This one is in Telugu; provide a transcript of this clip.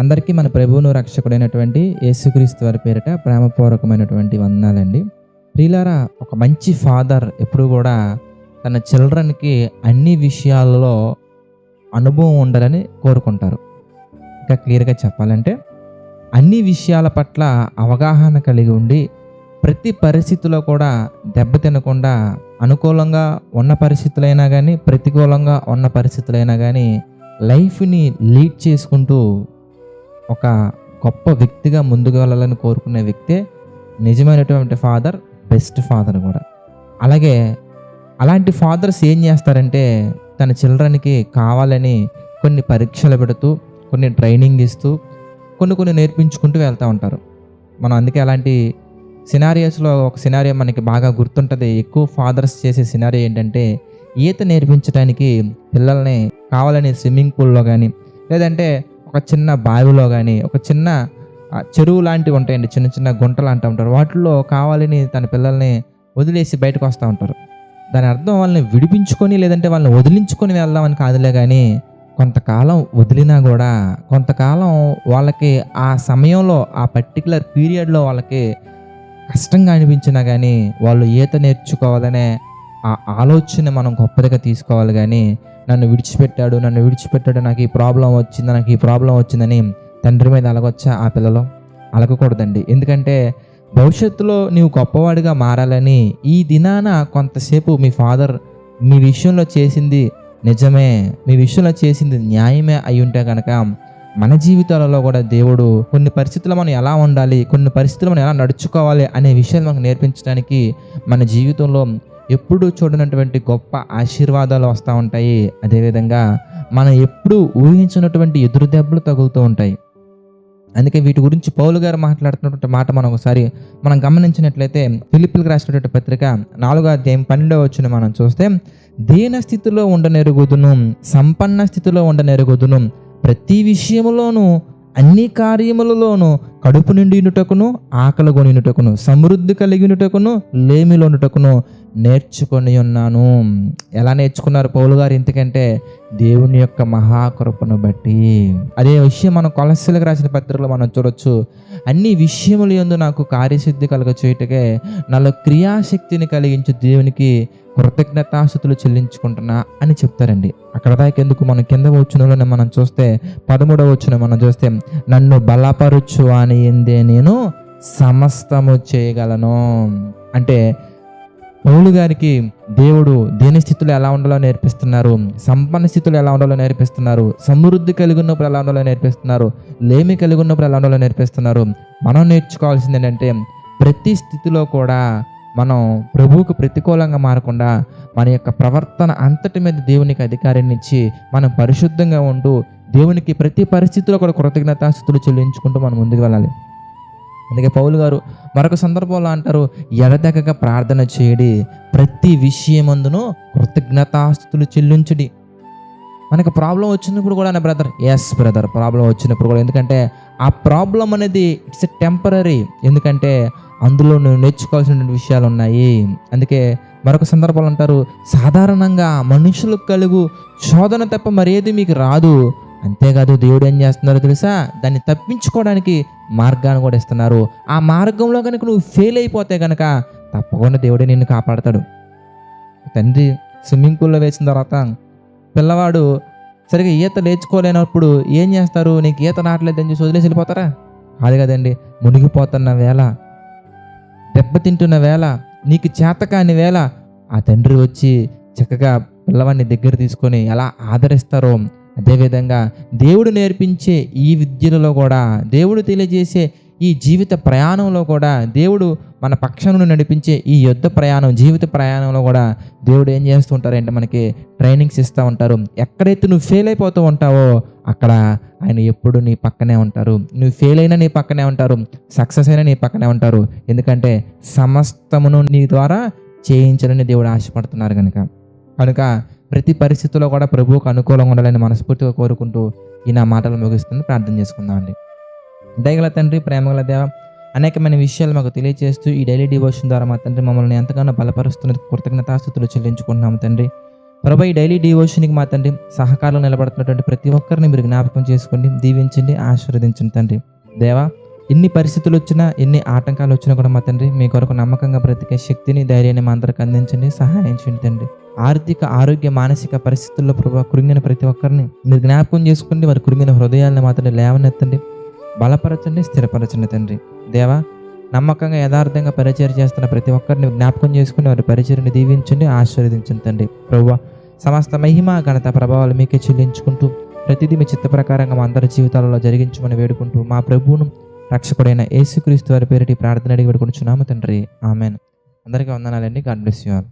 అందరికీ మన ప్రభువును రక్షకుడైనటువంటి యేసుక్రీస్తు వారి పేరిట ప్రేమపూర్వకమైనటువంటి వందనాలండి. ప్రియులారా, ఒక మంచి ఫాదర్ ఎప్పుడు కూడా తన చిల్డ్రన్కి అన్ని విషయాలలో అనుభవం ఉండాలని కోరుకుంటారు. ఇంకా క్లియర్గా చెప్పాలంటే అన్ని విషయాల పట్ల అవగాహన కలిగి ఉండి ప్రతి పరిస్థితిలో కూడా దెబ్బతినకుండా అనుకూలంగా ఉన్న పరిస్థితులైనా కానీ ప్రతికూలంగా ఉన్న పరిస్థితులైనా కానీ లైఫ్ని లీడ్ చేసుకుంటూ ఒక గొప్ప వ్యక్తిగా ముందుకు వెళ్ళాలని కోరుకునే వ్యక్తే నిజమైనటువంటి ఫాదర్, బెస్ట్ ఫాదర్ కూడా. అలాగే అలాంటి ఫాదర్స్ ఏం చేస్తారంటే తన చిల్డ్రన్కి కావాలని కొన్ని పరీక్షలు పెడుతూ, కొన్ని ట్రైనింగ్ ఇస్తూ, కొన్ని నేర్పించుకుంటూ వెళ్తూ ఉంటారు. మనం అందుకే అలాంటి సినారియోస్లో ఒక సినారియో మనకి బాగా గుర్తుంటుంది. ఎక్కువ ఫాదర్స్ చేసే సినారియో ఏంటంటే ఈత నేర్పించడానికి పిల్లల్ని కావాలని స్విమ్మింగ్ పూల్లో కానీ, లేదంటే ఒక చిన్న బావిలో కానీ, ఒక చిన్న చెరువు లాంటివి ఉంటాయండి, చిన్న చిన్న గుంటలు అంటూ ఉంటారు, వాటిల్లో కావాలని తన పిల్లల్ని వదిలేసి బయటకు వస్తూ ఉంటారు. దాని అర్థం వాళ్ళని విడిపించుకొని లేదంటే వాళ్ళని వదిలించుకొని వెళ్దామని కాదులే, కానీ కొంతకాలం వదిలినా కూడా కొంతకాలం వాళ్ళకి ఆ సమయంలో ఆ పర్టికులర్ పీరియడ్లో వాళ్ళకి కష్టంగా అనిపించినా కానీ వాళ్ళు ఈత నేర్చుకోవాలనే ఆ ఆలోచన మనం గొప్పదిగా తీసుకోవాలి. కానీ నన్ను విడిచిపెట్టాడు, నాకు ఈ ప్రాబ్లం వచ్చిందని తండ్రి మీద అలగొచ్చా ఆ పిల్లలు? అలగకూడదండి. ఎందుకంటే భవిష్యత్తులో నీవు గొప్పవాడిగా మారాలని ఈ దినాన కొంతసేపు మీ ఫాదర్ మీ విషయంలో చేసింది నిజమే, మీ విషయంలో చేసింది న్యాయమే అయి ఉంటే కనుక మన జీవితాలలో కూడా దేవుడు కొన్ని పరిస్థితుల్లో మనం ఎలా ఉండాలి, కొన్ని పరిస్థితుల్లో మనం ఎలా నడుచుకోవాలి అనే విషయాలు మనకు నేర్పించడానికి మన జీవితంలో ఎప్పుడూ చూడనటువంటి గొప్ప ఆశీర్వాదాలు వస్తూ ఉంటాయి. అదేవిధంగా మనం ఎప్పుడూ ఊహించినటువంటి ఎదురు దెబ్బలు తగులుతూ ఉంటాయి. అందుకే వీటి గురించి పౌలు గారు మాట్లాడుతున్నటువంటి మాట మనం గమనించినట్లయితే ఫిలిప్పీలకు రాసినటువంటి పత్రిక 4వ అధ్యాయం 12వ వచనం మనం చూస్తే, దీన స్థితిలో ఉండనెరుగుదును, సంపన్న స్థితిలో ఉండనెరుగుదును, ప్రతి విషయములోనూ అన్ని కార్యములలోనూ కడుపు నిండియుటకును ఆకలి కొనియుటకును సమృద్ధి కలిగినటకును లేమిలోనుటకును నేర్చుకొని ఉన్నాను. ఎలా నేర్చుకున్నారు పౌలు గారు? ఎందుకంటే దేవుని యొక్క మహాకృపను బట్టి. అదే విషయం మనం కొలస్సీలకు రాసిన పత్రికలో మనం చూడొచ్చు. అన్ని విషయముల యందు నాకు కార్యసిద్ధి కలుగ చేయుటకే నాలో క్రియాశక్తిని కలిగించి దేవునికి కృతజ్ఞతాస్తుతులు చెల్లించుకుంటున్నా అని చెప్తారండి. అక్కడ దాకా ఎందుకు, మనం కింద వచనంలోనే మనం చూస్తే 13వ వచనం మనం చూస్తే, నన్ను బలపరుచు అని ఎందే నేను సమస్తము చేయగలను. అంటే పౌలు గారికి దేవుడు దేని స్థితిలో ఎలా ఉండాలో నేర్పిస్తున్నారు, సంపన్న స్థితిలో ఎలా ఉండాలో నేర్పిస్తున్నారు, సమృద్ధి కలిగి ఉన్నప్పుడు ఎలా ఉండాలో నేర్పిస్తున్నారు, లేమి కలిగి ఉన్నప్పుడు ఎలా ఉండాలో నేర్పిస్తున్నారు. మనం నేర్చుకోవాల్సింది ఏంటంటే ప్రతి స్థితిలో కూడా మనం ప్రభువుకు ప్రతికూలంగా మారకుండా మన యొక్క ప్రవర్తన అంతటి మీద దేవునికి అధికారాన్ని ఇచ్చి మనం పరిశుద్ధంగా ఉంటూ దేవునికి ప్రతి పరిస్థితిలో కూడా కృతజ్ఞతాస్తుతులు చెల్లించుకుంటూ మనం ముందుకు వెళ్ళాలి. అందుకే పౌలు గారు మరొక సందర్భంలో అంటారు, ఎడతెగక ప్రార్థన చేయడి, ప్రతి విషయమందును కృతజ్ఞతాస్తుతులు చెల్లించుడి. మనకు ప్రాబ్లం వచ్చినప్పుడు కూడా బ్రదర్ ప్రాబ్లం వచ్చినప్పుడు కూడా, ఎందుకంటే ఆ ప్రాబ్లం అనేది ఇట్స్ ఎ టెంపరరీ, ఎందుకంటే అందులో నువ్వు నేర్చుకోవాల్సిన విషయాలు ఉన్నాయి. అందుకే మరొక సందర్భాలు అంటారు, సాధారణంగా మనుషులకు కలుగు శోధన తప్ప మరేది మీకు రాదు. అంతేకాదు దేవుడు ఏం చేస్తున్నారో తెలుసా, దాన్ని తప్పించుకోవడానికి మార్గాన్ని కూడా ఇస్తున్నారు. ఆ మార్గంలో కనుక నువ్వు ఫెయిల్ అయిపోతే కనుక తప్పకుండా దేవుడే నిన్ను కాపాడతాడు. తండ్రి స్విమ్మింగ్ పూల్లో వేసిన తర్వాత పిల్లవాడు సరిగా ఈత నేర్చుకోలేనప్పుడు ఏం చేస్తారు? నీకు ఈత రావట్లేదని చూసి వదిలేసి వెళ్ళిపోతారా? అది కదండి. మునిగిపోతున్న వేళ, దెబ్బతింటున్న వేళ, నీకు చేతకాని వేళ ఆ తండ్రి వచ్చి చక్కగా పిల్లవాడిని దగ్గర తీసుకొని ఎలా ఆదరిస్తారో, అదేవిధంగా దేవుడు నేర్పించే ఈ విద్యలలో కూడా, దేవుడు తెలియజేసే ఈ జీవిత ప్రయాణంలో కూడా, దేవుడు మన పక్షాలను నడిపించే ఈ జీవిత ప్రయాణంలో కూడా దేవుడు ఏం చేస్తూ ఉంటారంటే మనకి ట్రైనింగ్స్ ఇస్తూ ఉంటారు. ఎక్కడైతే నువ్వు ఫెయిల్ అయిపోతూ ఉంటావో అక్కడ ఆయన ఎప్పుడు నీ పక్కనే ఉంటారు. నువ్వు ఫెయిల్ అయినా నీ పక్కనే ఉంటారు, సక్సెస్ అయినా నీ పక్కనే ఉంటారు. ఎందుకంటే సమస్తమును నీ ద్వారా చేయించాలని దేవుడు ఆశపడుతున్నారు కనుక ప్రతి పరిస్థితుల్లో కూడా ప్రభువుకు అనుకూలంగా ఉండాలని మనస్ఫూర్తిగా కోరుకుంటూ ఈ నా మాటలు ముగిస్తుంది. ప్రార్థన చేసుకుందాం అండి. దయగల తండ్రి, ప్రేమగల దేవ, అనేకమైన విషయాలు మాకు తెలియజేస్తూ ఈ డైలీ డివోషన్ ద్వారా మా తండ్రి మమ్మల్ని ఎంతగానో బలపరుస్తున్న కృతజ్ఞతాస్తుతులు చెల్లించుకుంటున్నాము తండ్రి. ప్రభు ఈ డైలీ డివోషన్కి మా తండ్రి సహకారం నిలబడుతున్నటువంటి ప్రతి ఒక్కరిని మీరు జ్ఞాపకం చేసుకోండి, దీవించండి, ఆశీర్వదించండి తండ్రి. దేవా, ఎన్ని పరిస్థితులు వచ్చినా, ఎన్ని ఆటంకాలు వచ్చినా కూడా మా తండ్రి మీ కొరకు నమ్మకంగా బ్రతికే శక్తిని, ధైర్యాన్ని మా అందరికి అందించండి, సహాయం చేయండి తండ్రి. ఆర్థిక, ఆరోగ్య, మానసిక పరిస్థితుల్లో ప్రభు కృంగిన ప్రతి ఒక్కరిని మీరు జ్ఞాపకం చేసుకోండి. వారి కృంగిన హృదయాలను మాత్రం లేవనెత్తండి, బలపరచండి, స్థిరపరచండి తండ్రి. దేవా, నమ్మకంగా యథార్థంగా పరిచయం చేస్తున్న ప్రతి ఒక్కరిని జ్ఞాపకం చేసుకుని వారి పరిచయని దీవించండి, ఆశీర్వదించండి తండ్రి. ప్రభువా, సమస్త మహిమ, ఘనత, ప్రభావాలు మీకే చెల్లించుకుంటూ ప్రతిదీ మీ చిత్త ప్రకారంగా మా అందరి జీవితాలలో జరిగించమని వేడుకుంటూ మా ప్రభువును రక్షకుడైన యేసుక్రీస్తు వారి పేరిటి ప్రార్థన అడిగి వేడుకుంటున్నాము తండ్రి. ఆమెన్. అందరికీ వందనాలండి. God bless you all.